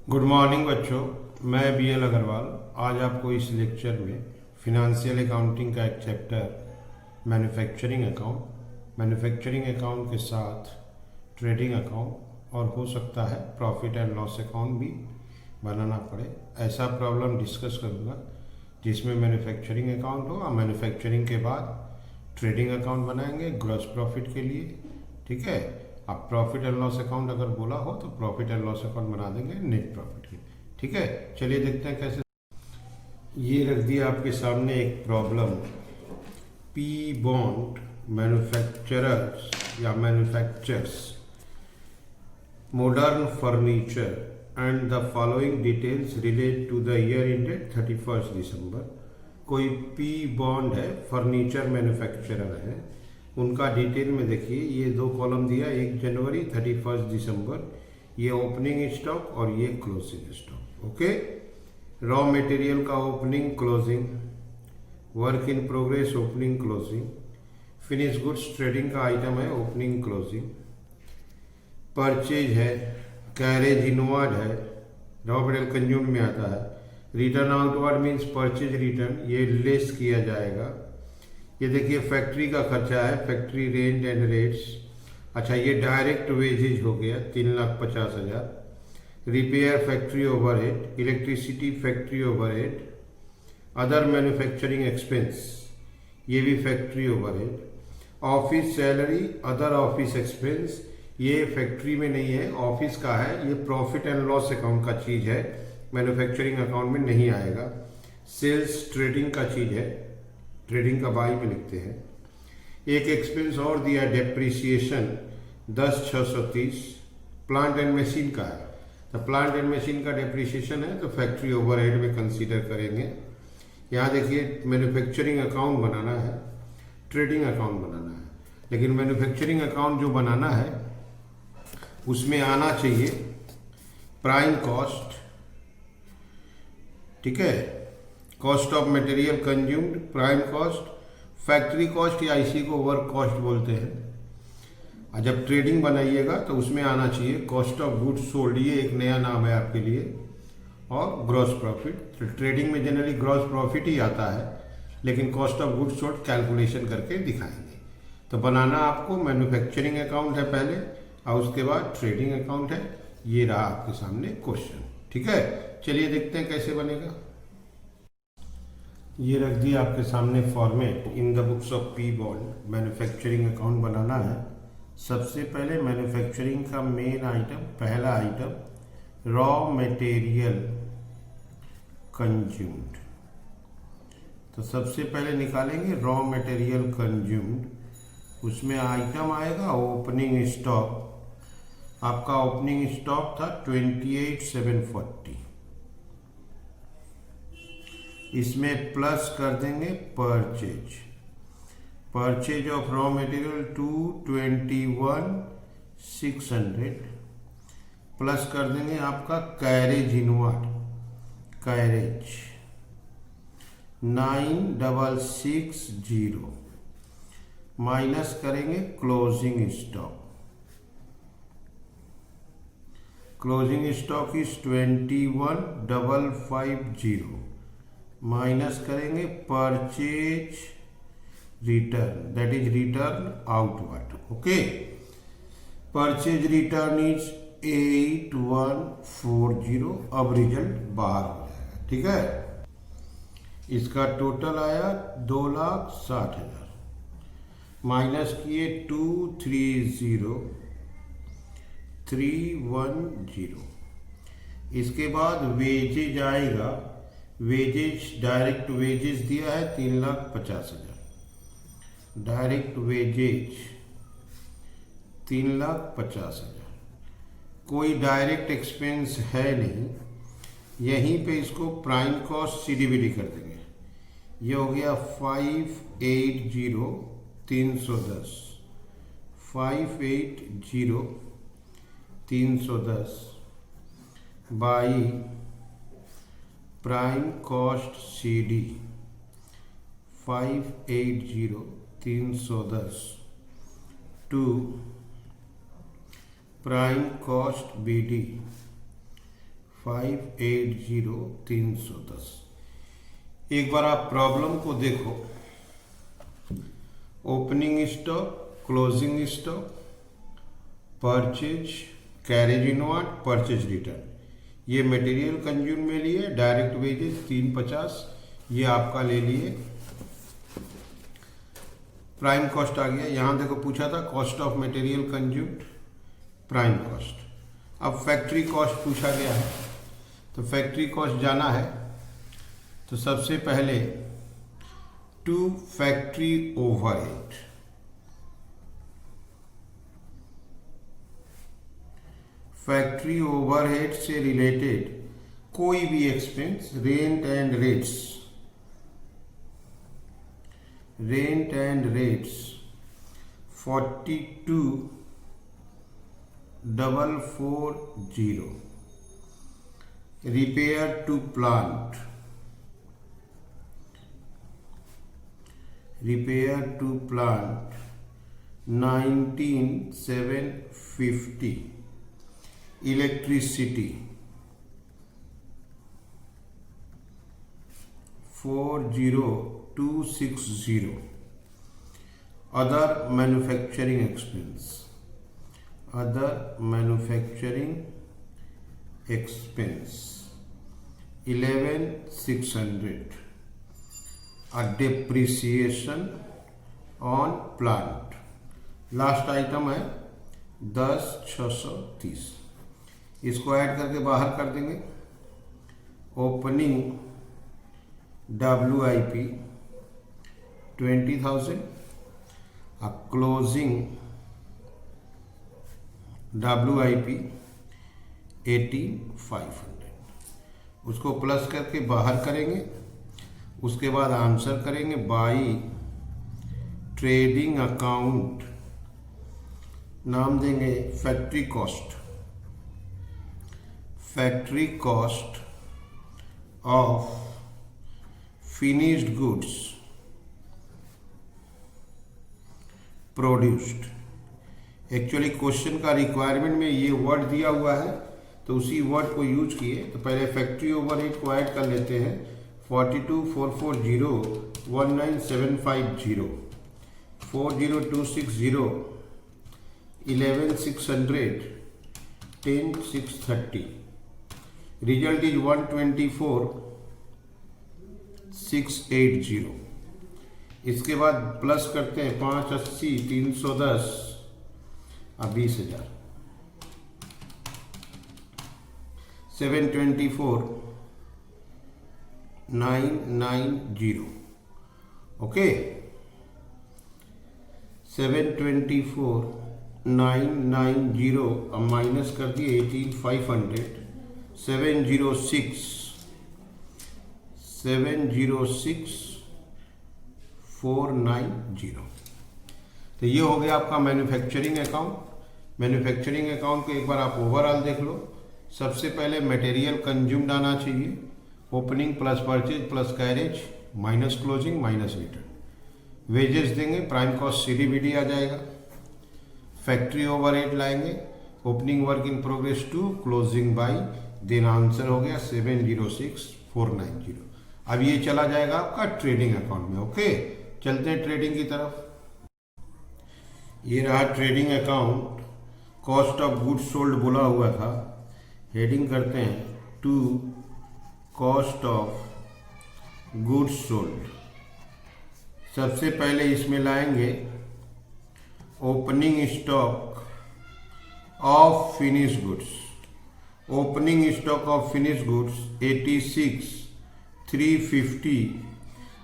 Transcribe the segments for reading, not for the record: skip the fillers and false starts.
Good morning बच्चों, मैं BL Agarwal आज आपको इस लेक्चर में फिनेंशियल अकाउंटिंग का एक चैप्टर मैन्युफैक्चरिंग अकाउंट के साथ ट्रेडिंग अकाउंट और हो सकता है प्रॉफिट एंड लॉस अकाउंट भी बनाना पड़े, ऐसा प्रॉब्लम डिस्कस करूँगा जिसमें मैन्युफैक्चरिंग अकाउंट हो और मैन्युफैक्चरिंग के बाद ट्रेडिंग अकाउंट बनाएंगे ग्रॉस प्रॉफिट के लिए। ठीक है, आप प्रॉफिट एंड लॉस अकाउंट अगर बोला हो तो प्रॉफिट एंड लॉस अकाउंट बना देंगे नेट प्रॉफिट के। ठीक है, चलिए देखते हैं कैसे। ये रख दिया आपके सामने एक प्रॉब्लम, पी बॉन्ड मैन्युफैक्चरर्स या manufactures modern furniture and the following details relate to the year ended 31st December। कोई पी बॉन्ड है, फर्नीचर मैन्युफैक्चरर है, उनका डिटेल में देखिए। ये दो कॉलम दिया, 1 जनवरी 31 दिसंबर, ये ओपनिंग स्टॉक और ये closing stock. Okay, raw material का opening closing, work in progress opening closing, finish goods trading का आइटम है ओपनिंग क्लोजिंग, परचेज है, कैरेज इनवर्ड है, रॉ मटेरियल कंज्यूम में आता है, return outward means purchase return, ये लेस किया जाएगा। ये देखिए फैक्ट्री का खर्चा है, फैक्ट्री रेंट एंड रेट्स। अच्छा, ये डायरेक्ट वेजेज हो गया 3,50,000। Repair factory overhead, electricity factory overhead, other manufacturing expense, ये भी factory overhead, office salary, other office expense, ये फैक्ट्री में नहीं है, ऑफिस का है, ये प्रॉफिट एंड लॉस अकाउंट का चीज है, मैन्युफैक्चरिंग अकाउंट में नहीं आएगा। सेल्स ट्रेडिंग का चीज है, ट्रेडिंग का बाई में लिखते हैं। एक एक्सपेंस और दिया, डेप्रिसिएशन 10,630, प्लांट एंड मशीन का है, तो प्लांट एंड मशीन का डेप्रिसिएशन है तो फैक्ट्री ओवरहेड में कंसीडर करेंगे। यहाँ देखिए मैन्युफैक्चरिंग अकाउंट बनाना है, ट्रेडिंग अकाउंट बनाना है, लेकिन मैन्युफैक्चरिंग अकाउंट जो बनाना है उसमें आना चाहिए प्राइम कॉस्ट, ठीक है, cost of material consumed, prime cost, factory cost या इसी को वर्क कॉस्ट बोलते हैं। और जब ट्रेडिंग बनाइएगा तो उसमें आना चाहिए कॉस्ट ऑफ गुड्स सोल्ड, ये एक नया नाम है आपके लिए, और ग्रॉस प्रॉफिट। तो ट्रेडिंग में जनरली ग्रॉस प्रॉफिट ही आता है, लेकिन cost of goods sold calculation करके दिखाएंगे। तो बनाना आपको मैन्युफैक्चरिंग अकाउंट है पहले और उसके बाद ट्रेडिंग अकाउंट है। ये रहा आपके सामने क्वेश्चन। ठीक है, चलिए देखते हैं कैसे बनेगा। ये रख दिया आपके सामने format, in the books of P Bond manufacturing account बनाना है। सबसे पहले मैन्युफैक्चरिंग का मेन आइटम, पहला आइटम रॉ मटेरियल कंज्यूम्ड, तो सबसे पहले निकालेंगे रॉ मटेरियल कंज्यूम्ड। उसमें आइटम आएगा ओपनिंग स्टॉक, आपका ओपनिंग स्टॉक था 28,740, इसमें प्लस कर देंगे purchase of raw material 221,600, plus कर देंगे आपका कैरेज इनवर्ड, कैरेज 9,660, माइनस करेंगे closing stock, closing stock is 21,550, minus करेंगे purchase return, that is return outward. Okay, purchase return is 8,140, अब रिजल्ट बाहर हो जाएगा। ठीक है, इसका टोटल आया 2,60,000, माइनस किए 230,310। इसके बाद वेजेज आएगा, वेजेज डायरेक्ट वेजेज दिया है 3,50,000, डायरेक्ट वेजेज 3,50,000, कोई डायरेक्ट एक्सपेंस है नहीं, यहीं पे इसको प्राइम कॉस्ट CDBD कर देंगे। ये हो गया 580,310, 580,310 by prime cost CD 580,310 to prime cost BD 580,310। एक बार आप प्रॉब्लम को देखो, opening stock, closing stock, purchase, carriage inward, purchase return, ये मटेरियल कंज्यूम में लिए, डायरेक्ट वेजेस 350 ये आपका ले लिए। प्राइम कॉस्ट आ गया, यहां देखो पूछा था cost of material consumed, prime cost. अब फैक्ट्री कॉस्ट पूछा गया है, तो फैक्ट्री कॉस्ट जाना है तो सबसे पहले to factory overhead, factory overhead से रिलेटेड कोई भी expense, rent and rates, rent and rates 42,440, repair to plant, repair to plant 19,750, electricity 40,260, other manufacturing expense, other manufacturing expense 11,600, a depreciation on plant। Last item है 10,630, इसको add करके बाहर कर देंगे। Opening WIP 20,000, closing WIP 18,500, उसको plus करके बाहर करेंगे। उसके बाद आंसर करेंगे बाई ट्रेडिंग अकाउंट, नाम देंगे factory cost, factory cost of finished goods produced. Actually question का रिक्वायरमेंट में ये वर्ड दिया हुआ है तो उसी वर्ड को यूज किए। तो पहले फैक्ट्री ओवरहेड को ऐड कर लेते हैं, 42,440, 19,750, 40,260, 11,600, 10,630, रिजल्ट इज 124,680। इसके बाद प्लस करते हैं 580, 310, अब 20,000, 724,990, ओके, 724,990, अब माइनस कर दिए 18,500, 706,490। तो ये हो गया आपका मैन्युफैक्चरिंग अकाउंट। मैन्युफैक्चरिंग अकाउंट को एक बार आप ओवरऑल देख लो। सबसे पहले मटेरियल कंज्यूम्ड आना चाहिए, opening plus purchase plus carriage minus closing minus return. Wages देंगे, प्राइम कॉस्ट CDBD आ जाएगा। फैक्ट्री ओवरहेड लाएंगे, opening work in progress 2, closing by, then answer हो गया 706,490। अब ये चला जाएगा आपका ट्रेडिंग अकाउंट में। ओके, चलते हैं ट्रेडिंग की तरफ। ये रहा trading account, cost of goods sold बोला हुआ था। हेडिंग करते हैं to cost of goods sold. सबसे पहले इसमें लाएंगे opening stock of finish goods. Opening stock of finish goods 86,350,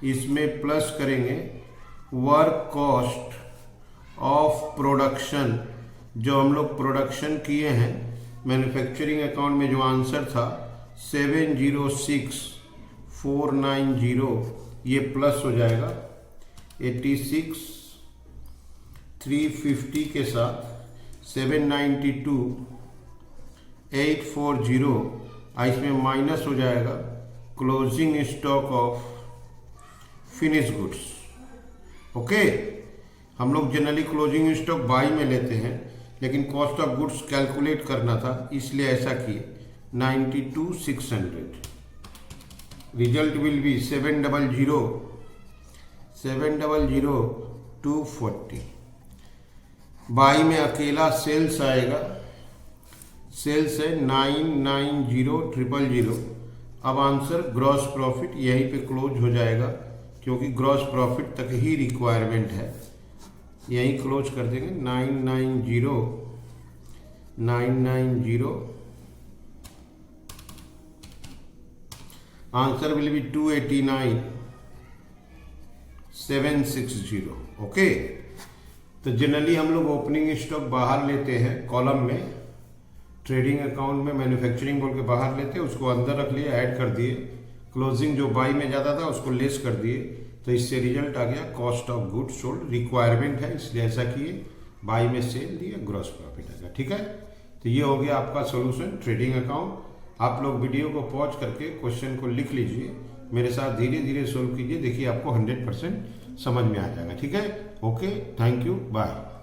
इसमें प्लस करेंगे वर्क कॉस्ट ऑफ प्रोडक्शन, जो हम लोग प्रोडक्शन किए हैं मैन्युफैक्चरिंग अकाउंट में, जो आंसर था 706,490, ये प्लस हो जाएगा 86,350 के साथ 792,840, इसमें माइनस हो जाएगा closing stock of finish goods. Okay, हम लोग जनरली क्लोजिंग स्टॉक बाई में लेते हैं, लेकिन कॉस्ट ऑफ गुड्स कैलकुलेट करना था इसलिए ऐसा किए। 92,600. Result will be 700,240. बाई में अकेला सेल्स आएगा, सेल्स है 990,000. अब आंसर ग्रॉस प्रॉफिट यहीं पे क्लोज हो जाएगा, क्योंकि ग्रॉस प्रॉफिट तक ही रिक्वायरमेंट है, यहीं क्लोज कर देंगे. 990. Answer will be 289,760. ओके. तो जनरली हम लोग ओपनिंग स्टॉक बाहर लेते हैं कॉलम में, ट्रेडिंग अकाउंट में मैन्युफैक्चरिंग बोल के बाहर लेते हैं, उसको अंदर रख लिए, ऐड कर दिए, क्लोजिंग जो बाई में जाता था उसको लेस कर दिए, तो इससे रिजल्ट आ गया cost of goods sold. Requirement है इसलिए ऐसा किए, बाई में सेल दिया, ग्रॉस प्रॉफिट आ गया. ठीक है. तो ये हो गया आपका सोल्यूशन ट्रेडिंग अकाउंट. आप लोग वीडियो को पॉज करके क्वेश्चन को लिख लीजिए, मेरे साथ धीरे धीरे सोल्व कीजिए, देखिए आपको 100% समझ में आ जाएगा. ठीक है. Okay, thank you, bye.